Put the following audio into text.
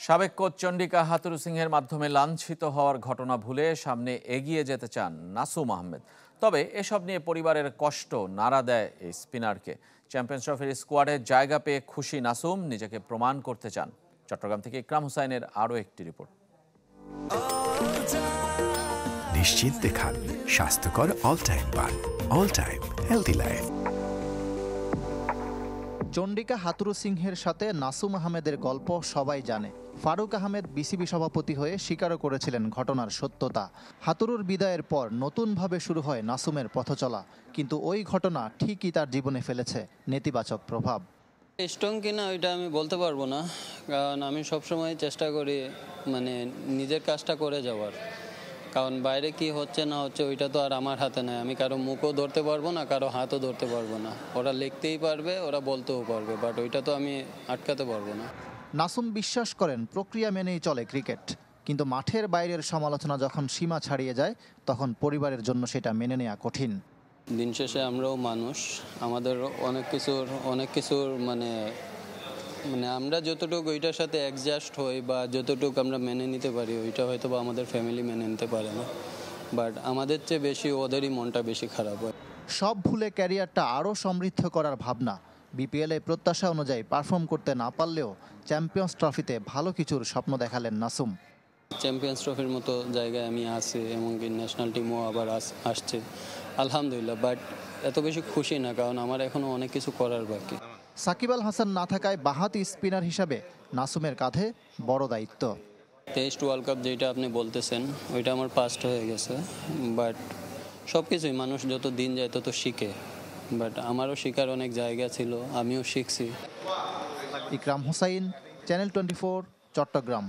সাবেক কোচ চন্ডিকা হাথুরুসিংহের মাধ্যমে লাঞ্ছিত হওয়ার ঘটনা ভুলে সামনে এগিয়ে যেতে চান নাসুম আহমেদ। তবে এসব নিয়ে পরিবারের কষ্ট নাড়া দেয় এই স্পিনারকে। চ্যাম্পিয়ন্স ট্রফির স্কোয়াডে জায়গা পেয়ে খুশি নাসুম, নিজেকে প্রমাণ করতে চান। চট্টগ্রাম থেকে ইকরাম হুসাইনের আরও একটি রিপোর্ট। নিশ্চিন্তে খান স্বাস্থ্যকর অল টাইম পান, all time healthy life. Chandika হাথুরুসিংহের সাথে নাসুম আহমেদের গল্প সবাই জানে। ফারুক আহমেদ বিসিবি সভাপতি হয়ে স্বীকারও করেছিলেন ঘটনার সত্যতা। হাতুরুর বিদায়ের পর নতুনভাবে শুরু হয় নাসুমের পথচলা, কিন্তু ওই ঘটনা ঠিকই তার জীবনে ফেলেছে নেতিবাচক প্রভাব। স্ট্রং কিনা ওইটা আমি বলতে পারবো না, কারণ আমি সবসময় চেষ্টা করি নিজের কাজটা করে যাওয়ার। কারণ বাইরে কি হচ্ছে না হচ্ছে ওইটা তো আর আমার হাতে নাই। আমি কারো মুখও ধরতে পারবো না, কারো হাতও ধরতে পারবো না। ওরা লিখতেই পারবে, ওরা বলতেও পারবে, বাট ওইটা তো আমি আটকাতে পারবো না। নাসুম বিশ্বাস করেন প্রক্রিয়া মেনেই চলে ক্রিকেট, কিন্তু মাঠের বাইরের সমালোচনা যখন সীমা ছাড়িয়ে যায় তখন পরিবারের জন্য সেটা মেনে নেওয়া কঠিন। দিন শেষে আমরাও মানুষ, আমাদের অনেক কিছুর মানে আমরা যতটুকু ওইটার সাথে অ্যাডজাস্ট হই বা যতটুকু আমরা মেনে নিতে পারি, ওইটা হয়তো বা আমাদের ফ্যামিলি মেনে নিতে পারে না। বাট আমাদের চেয়ে বেশি ওদেরই মনটা বেশি খারাপ হয়। সব ভুলে ক্যারিয়ারটা আরও সমৃদ্ধ করার ভাবনা। বিপিএলে প্রত্যাশা অনুযায়ী পারফর্ম করতে না পারলেও চ্যাম্পিয়ন্স ট্রফিতে ভালো কিছুর স্বপ্ন দেখালেন নাসুম। চ্যাম্পিয়ন্স ট্রফির মতো জায়গায় আমি আছি, এমনকি ন্যাশনাল টিমও আবার আসছে, আলহামদুলিল্লাহ। বাট এত বেশি খুশি না, কারণ আমার এখনও অনেক কিছু করার বাকি। সাকিব আল হাসান না থাকায় বাঁহাতি স্পিনার হিসাবে নাসুমের কাঁধে বড় দায়িত্ব। টেস্ট ওয়ার্ল্ড কাপ যেটা আপনি বলতেছেন, ওইটা আমার পাস্ট হয়ে গেছে। বাট সব কিছুই মানুষ যত দিন যায় তত শিখে। বাট আমারও শেখার অনেক জায়গা ছিল, আমিও শিখছি। ইকরাম হুসাইন, চ্যানেল 24, চট্টগ্রাম।